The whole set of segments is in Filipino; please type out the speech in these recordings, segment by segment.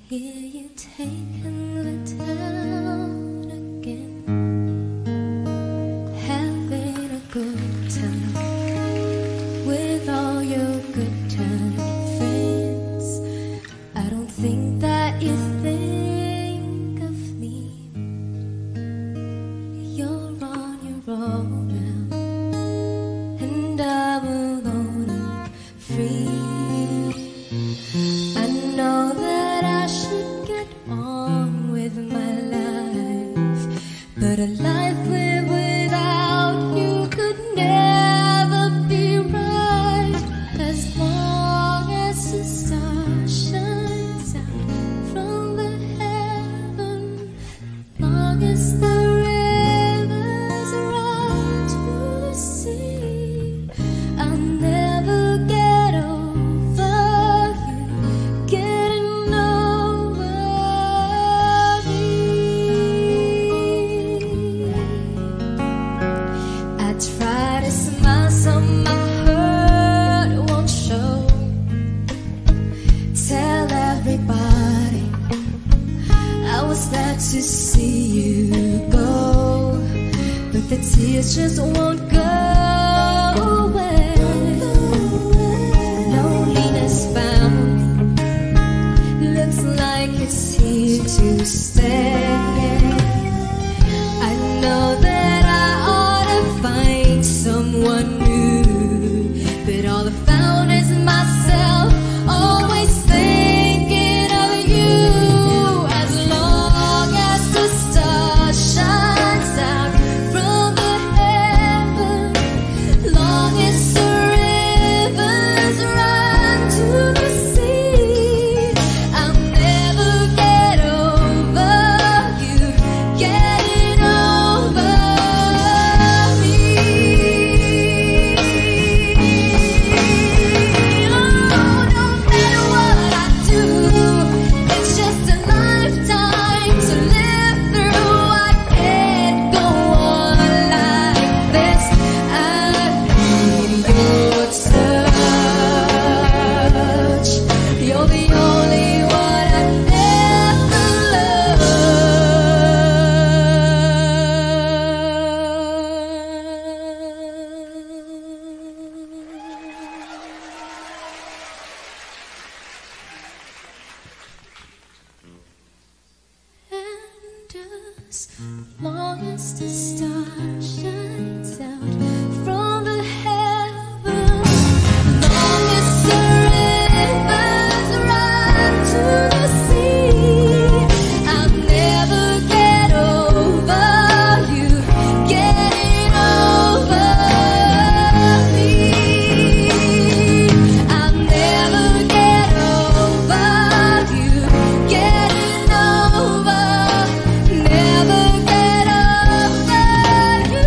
Here you taking the town again, having a good time with all your good time friends. I don't think that you think of me. You're on your own now, and I'm alone and free. I know that I should get on with my life, but a life lived without you could never be right. As long as the star shines out from the heaven, long as the rivers run to the sea, I'll never get over you getting over me. I try to smile so my hurt won't show. Tell everybody I was glad to see you go, but the tears just won't go away. Loneliness found looks like it's here to stay. I know that I ought to find someone new, but all I found is myself, always thinking of you. As long as the star shines out from the heaven, long as the rivers run to the sea, I'll never get over you getting over me. Oh, no matter what I do, it's just a lifetime to live through. I can't go on like this. I need your touch. You're the only one I've ever loved. And as long as the star shines out from the heaven, long as the rivers run to the sea, I'll never get over you getting over me. I'll never get over you getting over, never get over you.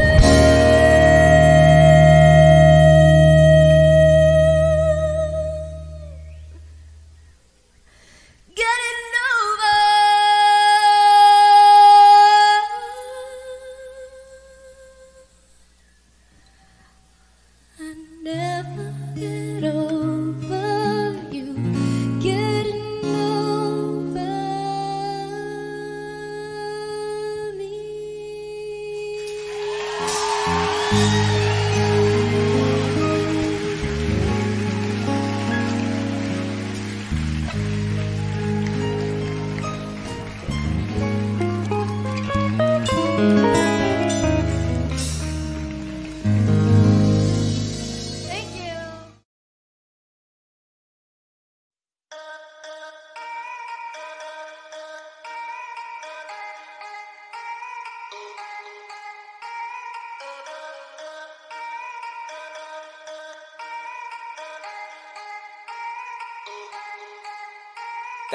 Getting over. I never get over you getting over me. Thank you.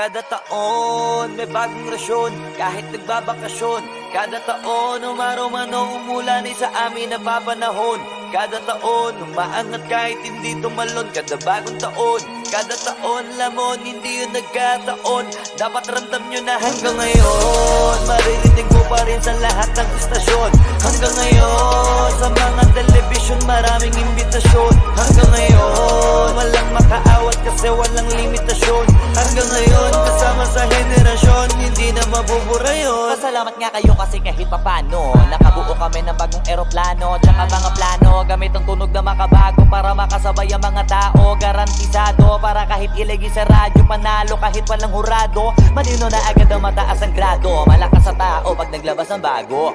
Kada taon may bagong rasyon, kahit nagbabakasyon. Kada taon umaraw man o umulan ay sa amin napapanahon. Kada taon umaangat kahit hindi tumalon. Kada bagong taon, kada taon lamon, hindi yun nagkataon. Dapat ramdam nyo na hanggang ngayon maririnig mo pa rin sa lahat ng istasyon. Hanggang ngayon sa mga telebisyon maraming imbitasyon. Hanggang ngayon walang makaawat kasi walang limitasyon. Hanggang ngayon kasama sa henerasyon, hindi na mabubura yun. Pasalamat nga kayo kasi kahit papano nakabuo kami ng bagong eroplano, tsaka mga plano gamit ang tunog na makabago para makasabay ang mga tao. Garantisado para kahit ilagi sa radyo, panalo kahit walang hurado. Malino na agad ang mataas ang grado, malakas sa tao pag naglabas ng bago.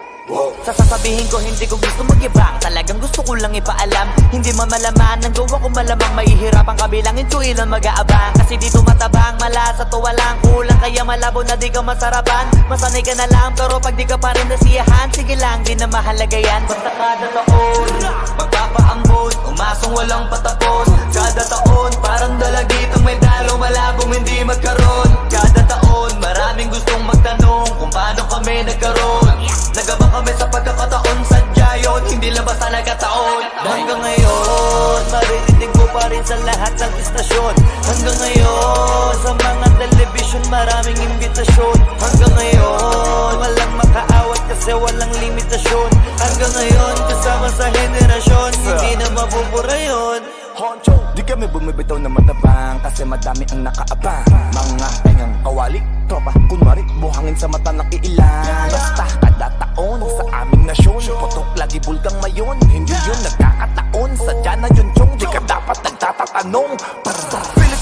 Sasasabihin ko hindi ko gusto mag-ibang, talagang gusto ko lang ipaalam. Hindi man malaman, ang gawa ko malamang mahihirapan kabilangin ko ilan mag-aabang. Kasi dito matabang, malas at walang kulang, kaya malabo na di ka masarapan. Masanay ka na lang pero pag di ka pa rin nasiyahan, sige lang, di na mahalaga yan. Basta kada taon, magpapaambon, umasong walang patapos. Kada taon, parang dalagitang may dalo, malabong hindi magkaroon. Kada taon, maraming gustong magtanong kung paano kami nagkaroon. Nagabang kami sa pagkakataon, sadya yun, hindi lang basta nagkataon. Hanggang ngayon, maririnig ko pa rin sa lahat ng istasyon. Hanggang ngayon, sa mga television, maraming imbitasyon. Hanggang ngayon, walang makaawat kasi walang limitasyon. Hanggang ngayon, kasama sa henerasyon, hindi na mabubura yun. Honcho, di kami bumibitaw na matabang kasi madami ang nakaabang. Mga pengang kawali, tropa, kunwari, buhangin sa mata ng iilan. Basta kada taon sa aming nasyon, putok lagi bulgang mayon. Hindi yun nagkakataon, sadya na yun chong. Di ka dapat nagtatatanong.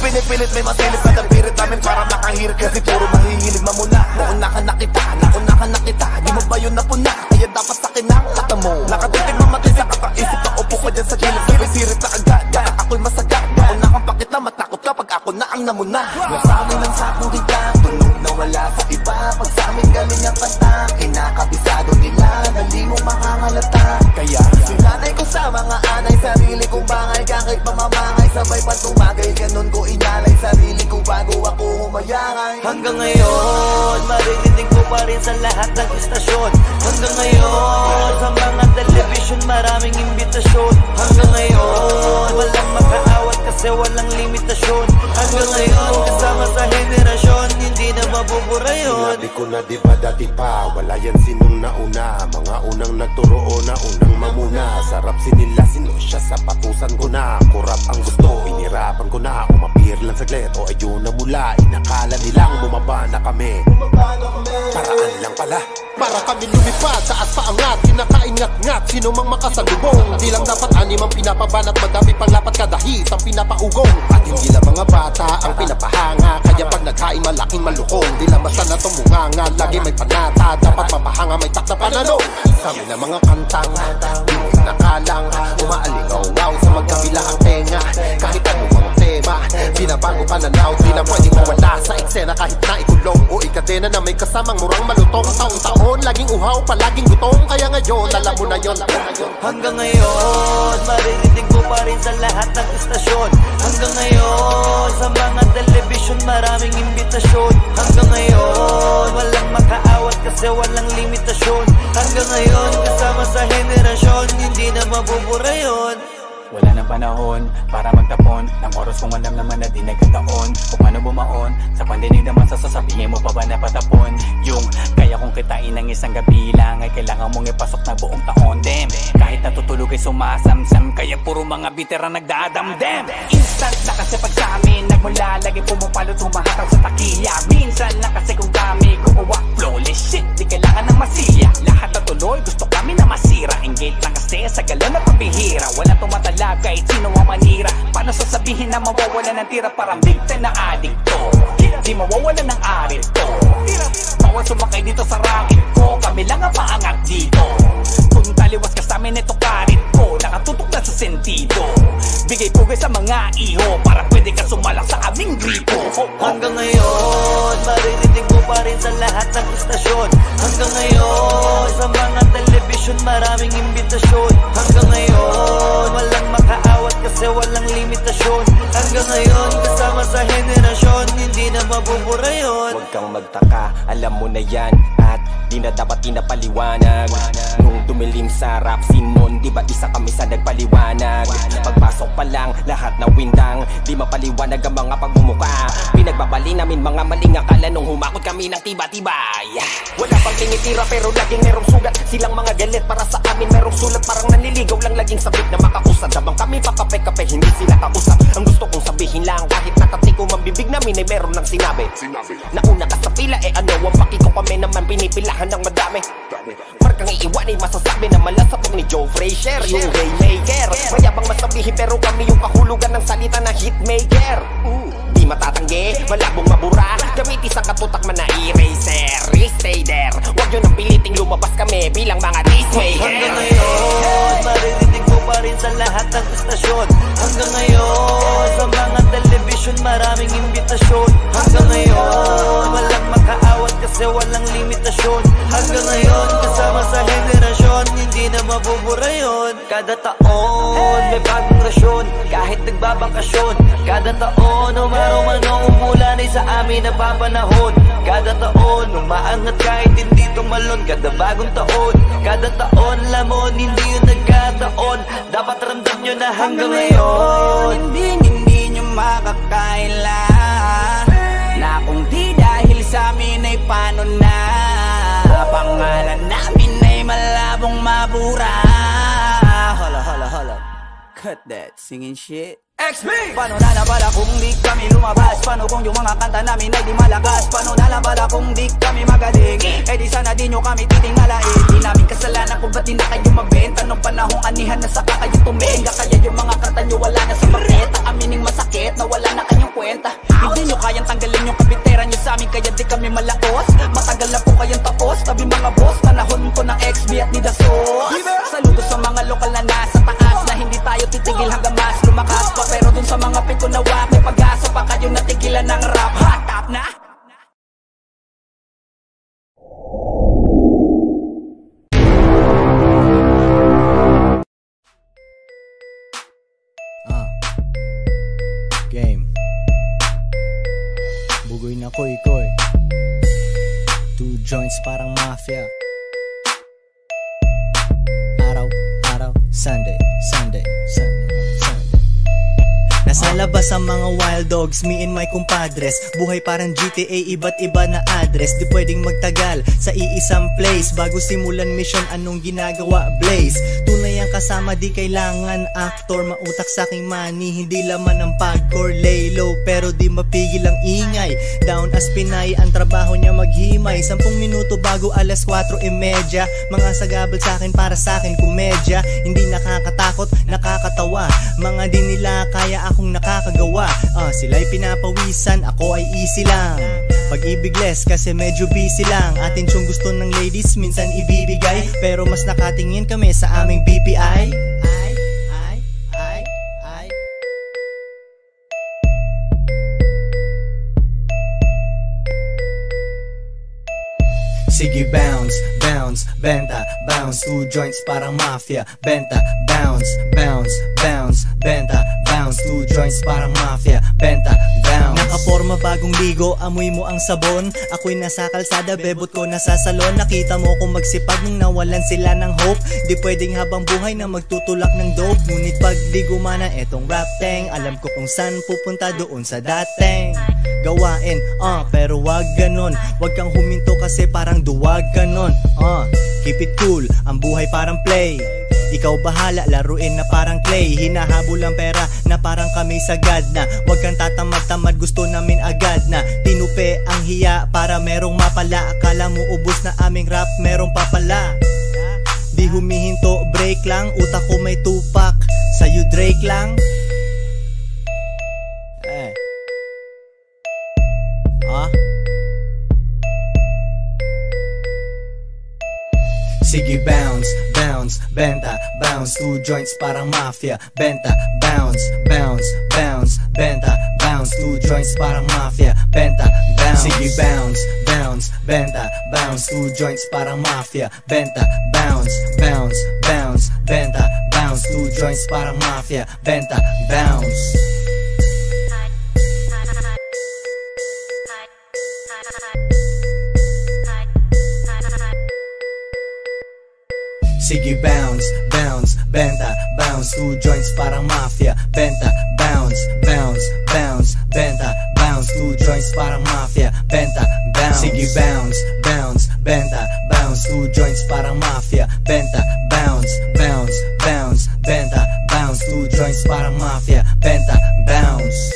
Pilit may masilip na napirit namin para makahirit. Kasi puro mahihilig mamuna. Nauna ka na kita, di mo ba yun napuna? Kaya dapat sakin ang kata mo. Nakatitig mamati sa kakaisip na upo ka dyan sa gilid. Sirit na agad, kaya ako'y masagad. Nauna kang pakit na matakot kapag ako na ang namuna. Nasabi lang sa akong biglang, tunog na wala sa iba. Pag sa amin galing ang kanta, kinakabisado nila, dali mo makahalata. Kaya sinanay ko sa mga anay, sarili kong bangay. Kahit mamamangay, sabay pa tumagay. Ganon ko inalay sarili ko bago ako humayangay. Hanggang ngayon, maririnig ko pa rin sa lahat ng istasyon. Hanggang ngayon, sa mga television, maraming imbitasyon. Hanggang ngayon, walang makaawat kasi walang limitasyon. Hanggang ngayon, kasama sa henerasyon, hindi na mabubura yun. Sinabi ko na diba dati pa, wala yan sinong nauna. Mga unang nagturo o na unang mamuna. Sarap sinila, sino siya sa patusan ko na. Kurap ang gusto, inirapan ko na. Umapir lang saglit o ayun na mula. Inakala nilang bumaba na kami. Paraan lang pala. Para kami lumipad, taas pa angat, kinakaingat-ngat, sino mang makasalubong. Di lang dapat anim ang pinapabanat, madami pang lapat kada hit ang pinapaugong. At hindi lang mga bata ang pinapahanga, kaya pag nagkain malaking malukong. Di lang basta na tumunganga, lagi may panata, dapat mapahanga, may tak na panalo. Sa amin na mga kantang, di mo nakalang, umaalingaw-ngaw sa magkabila ang tenga. Kahit ano ang tema, binabago pananaw, di na pwedeng mawala sa eksena. Kahit na ikulong o ikadena na may kasamang murang malutong. Taon-taon, laging uhaw, palaging gutom. Kaya ngayon, alam mo na yun. Hanggang ngayon, maririnig ko pa rin sa lahat ng istasyon. Hanggang ngayon, sa mga television, maraming imbitasyon. Hanggang ngayon, walang makaawat kasi walang limitasyon. Hanggang ngayon, kasama sa henerasyon, hindi na mabubura yun. Wala nang panahon para magtapon ng oras kung alam naman na di nagkataon. Kung paano bumaon sa pandinig naman sasabihin mo pa ba na patapon. Yung kaya kong kitain ng isang gabi lang ay kailangan mong ipasok na buong taon. Damn, kahit natutulog ay sumasamsam, kaya puro mga bitera nagdadamdam. Instant na kasi pag sa amin nagmula, lagi pumapalot humahatang sa takilya. Minsan na kasi kung kami gumawa flawless shit, di kailangan ng masiya. Lahat na tuloy gusto kami na masira. Engage lang kasi sa gala na pabihira. Wala tumatala kahit sino ang manira. Paano sasabihin na mawawala ng tira? Parang victim na adikto, di mawawala ng arit to. Bawal sumakay dito sa racket ko, kami lang ang paangat dito. Kung taliwas ka sa amin ito karit ko, nakatutok na sa sentido. Bigay pugay sa mga iho para pwede ka sumala sa aming gripo. Hanggang ngayon, maririnig ko pa rin sa lahat ng istasyon. Hanggang ngayon, sa mga television, maraming imbitasyon. Hanggang ngayon, walang makaawat kasi walang limitasyon. Hanggang ngayon, kasama sa henerasyon, hindi na mabubura yun. Huwag kang magtaka, alam mo na yan. At di na dapat pinapaliwanag. Nung dumilim sa rap scene nun, di ba isa kami sa nagpaliwanag? Pagpasok pa lang, lahat na windang, di mapaliwanag ang mga pagmumuka. Pinagbabali namin mga maling akala nung humakot kami ng tiba-tibay. Wala pang tinitira pero laging merong sugat. Silang mga galit para sa amin merong sulat. Parang naniligaw lang laging sabik na makausad. Habang kami pakape-kape, hindi sila kausap. Ang gusto ko amin ay meron ng sinabi. Nauna ka sa pila, ano ang paki ko, kami naman pinipilahan ng madami. Markang iiwan ay masasabi na malasapog ni Joe Frazier, yung Raymaker. Mayabang masabihin pero kami yung kahulugan ng salita na hitmaker. Di matatanggi, malabong mabura, gamit isang katutak man na eraser. Stay there, huwag nyo nang piliting lumabas kami bilang mga dismaker. Hanggang ngayon, maririnig mo pa rin sa lahat ng istasyon. Hanggang ngayon, sa mga television maraming imbitasyon. Hanggang ngayon, walang makaawat kasi walang limitasyon. Hanggang ngayon, kasama sa henerasyon, hindi na mabubura yun. Kada taon, may bagong rasyon, kahit nagbabakasyon. Kada taon, umaro-mano umulan ay sa amin napapanahon. Kada taon, umaangat kahit hindi tumalon. Kada bagong taon, kada taon lamon, hindi yun nagkataon. Dapat ramdam nyo na hanggang ngayon Hindi nyo makakaila na kung di dahil sa amin ay paano na. Pangalan namin ay malabong mabura. Hala cut that singing shit. Paano na labala kung di kami lumabas? Paano kung yung mga kanta namin ay di malakas? Paano na labala kung di kami magaling? Eh di sana di nyo kami titingalain. Di namin kasalanan kung ba't di na kayo mabenta. Nung panahong anihan na saka kayo tumenga. Kaya yung mga kanta nyo wala na sa maketa. Amining masakit na wala na kanyang kwenta. Hindi nyo kayang tanggalin yung kapitera nyo sa amin, kaya di kami malaos. Matagal na po kayong tapos, tabi mga boss. Panahon ko ng XB at ni Dasos. Saludo sa mga lokal na nasa taas, na hindi tayo titigil hanggang mas lumakas pa. Pero dun sa mga piko na wak, may pag-asa pa kayo natigilan ng rap. Hot top na! Game Bugoy na koy-koy, 2 joints parang mafia. Araw, Sunday. Nasa labas ang mga wild dogs, me and my compadres. Buhay parang GTA, iba't iba na address. Di pwedeng magtagal sa iisang place. Bago simulan mission, anong ginagawa Blaze? Tunay ang kasama, di kailangan actor. Mautak sa aking money, hindi laman ang pagcore. Lay low, pero di mapigil ang ingay. Down as Pinay, ang trabaho niya maghimay. 10 minuto bago alas 4:30. Mga sagabal sa akin, para sa akin komedya. Hindi nakakatakot, nakakatawa. Mga di nila kaya akong nakakagawa. Sila'y pinapawisan, ako ay easy lang. Pag-ibig less kasi medyo busy lang. Atin siyang gusto ng ladies minsan ibibigay, pero mas nakatingin kami sa aming BPI. Sige bounce, benta, bounce, 2 joints parang mafia. Benta, bounce, benta, bounce, 2 joints parang mafia. Benta, bounce. Nakaporma bagong ligo, amoy mo ang sabon. Ako'y nasa kalsada, bebot ko nasa salon. Nakita mo kung magsipag nung nawalan sila ng hope. Di pwedeng habang buhay na magtutulak ng dope. Ngunit pag di gumana etong rap tang, alam ko kung saan pupunta, doon sa dating gawain, pero wag ganon. Wag kang huminto kasi parang duwag ka nun. Keep it cool, ang buhay parang play. Ikaw bahala, laruin na parang clay. Hinahabol ang pera na parang kami sagad na. Wag kang tatamad-tamad, gusto namin agad na. Tinupe ang hiya para merong mapala. Akala mo ubos na aming rap, merong papala. Di humihinto, break lang. Utak ko may tupak, sa'yo Drake lang. Sige bounce, benta, bounce, 2 joints parang mafia. Benta, bounce, benta, bounce, 2 joints parang mafia. Benta, bounce. Sige bounce, benta, bounce, 2 joints parang mafia. Benta, bounce, benta, bounce, 2 joints parang mafia. Benta, bounce. Sige bounce, benta, bounce, 2 joints parang mafia. Benta, bounce, benta, bounce, 2 joints parang mafia. Benta, bounce. Sige bounce, benta, bounce, 2 joints parang mafia. Benta, bounce, benta, bounce, 2 joints parang mafia. Benta, bounce.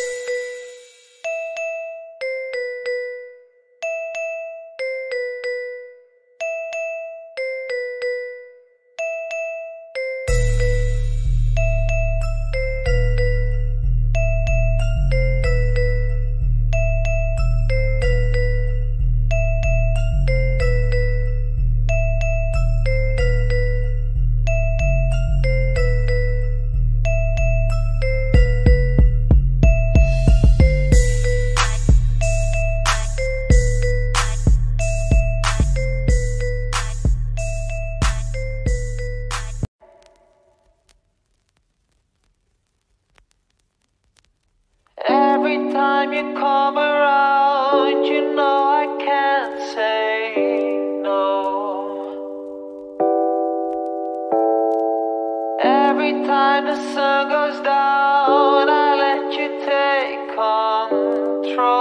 time you come around, you know I can't say no. Every time the sun goes down, I let you take control.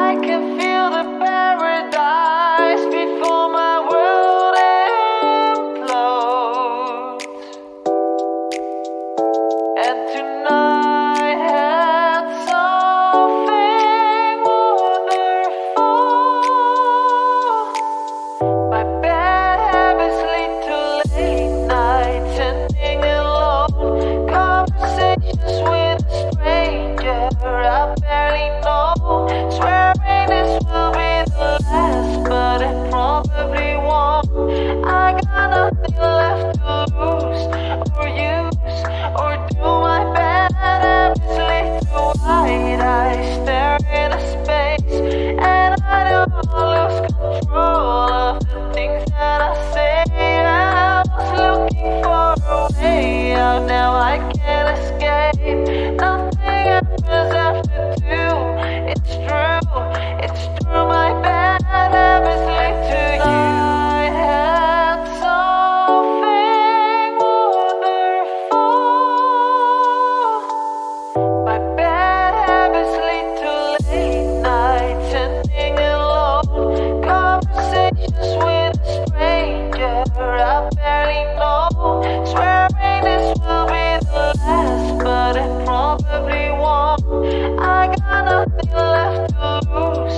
I can feel the paradise before my world implodes. And tonight had something wonderful. My bad habits lead to late nights, ending alone. Conversations with a stranger I barely know. Swearing this will be the last, but it probably won't. I got nothing left to lose or use, or do my bad habits lead to wide eyes stare into space, and I don't lose control of the things that I say. I was looking for a way out, now I can't escape. Nothing happens after two. It's true, my bad habits lead to you. I had something wonderful. My bad habits lead to late nights, ending alone. Conversations with a stranger I barely know. Swearing this will be the last, but it probably won't. I got nothing left to lose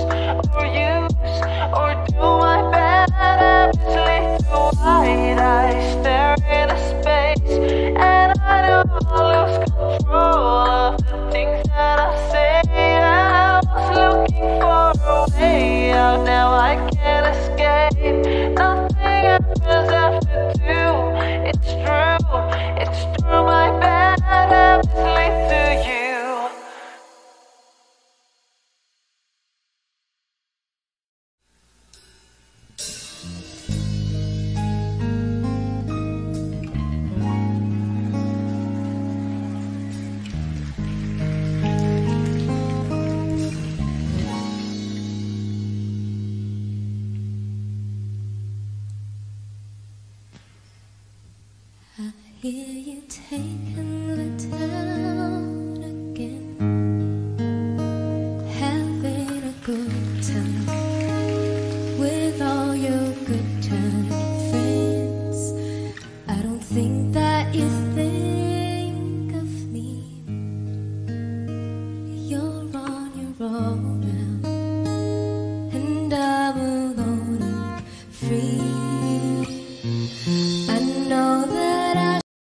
or use, or do my bad habits lead to wide eyes stare into space, and I don't lose control of the things that I say. I was looking for a way out, now I can't escape. Nothing happens after two. It's true, my bad habits lead to you. I hear you taking the town again, having a good time with all your good time friends. I don't think that you think of me. You're on your own now, and I'm alone and free.